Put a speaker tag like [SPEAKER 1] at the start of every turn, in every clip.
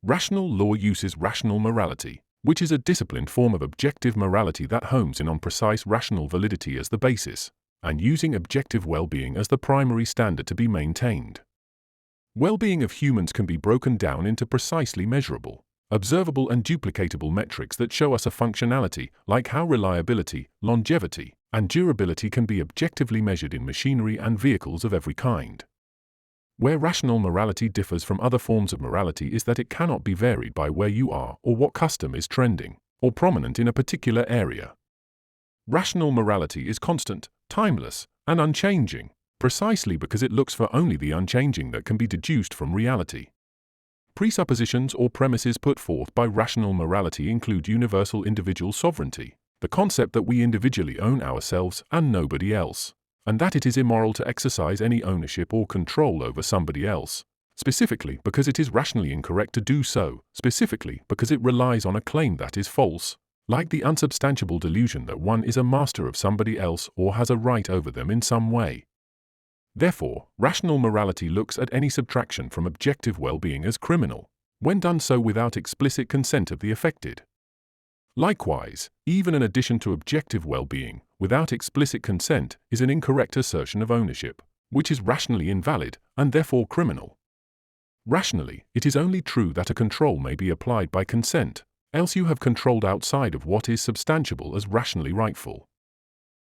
[SPEAKER 1] Rational law uses rational morality, which is a disciplined form of objective morality that hones in on precise rational validity as the basis, and using objective well-being as the primary standard to be maintained. Well-being of humans can be broken down into precisely measurable, observable and duplicatable metrics that show us a functionality, like how reliability, longevity, and durability can be objectively measured in machinery and vehicles of every kind. Where rational morality differs from other forms of morality is that it cannot be varied by where you are or what custom is trending or prominent in a particular area. Rational morality is constant, timeless, and unchanging, precisely because it looks for only the unchanging that can be deduced from reality. Presuppositions or premises put forth by rational morality include universal individual sovereignty, the concept that we individually own ourselves and nobody else, and that it is immoral to exercise any ownership or control over somebody else, specifically because it is rationally incorrect to do so, specifically because it relies on a claim that is false, like the unsubstantiable delusion that one is a master of somebody else or has a right over them in some way. Therefore, rational morality looks at any subtraction from objective well-being as criminal, when done so without explicit consent of the affected. Likewise, even an addition to objective well-being, without explicit consent, is an incorrect assertion of ownership, which is rationally invalid and therefore criminal. Rationally, it is only true that a control may be applied by consent, else you have controlled outside of what is substantiable as rationally rightful.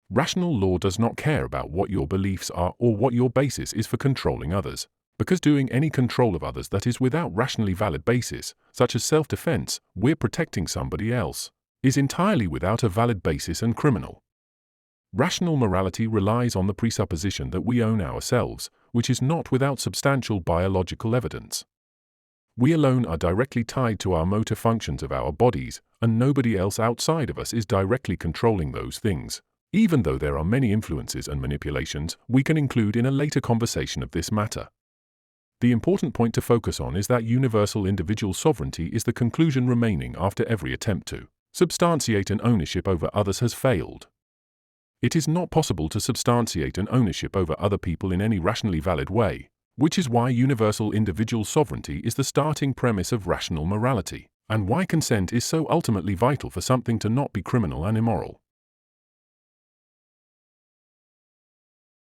[SPEAKER 1] Rational law does not care about what your beliefs are or what your basis is for controlling others, because doing any control of others that is without rationally valid basis, such as self-defense, we're protecting somebody else, is entirely without a valid basis and criminal. Rational morality relies on the presupposition that we own ourselves, which is not without substantial biological evidence. We alone are directly tied to our motor functions of our bodies, and nobody else outside of us is directly controlling those things, even though there are many influences and manipulations we can include in a later conversation of this matter. The important point to focus on is that universal individual sovereignty is the conclusion remaining after every attempt to substantiate an ownership over others has failed. It is not possible to substantiate an ownership over other people in any rationally valid way, which is why universal individual sovereignty is the starting premise of rational morality, and why consent is so ultimately vital for something to not be criminal and immoral.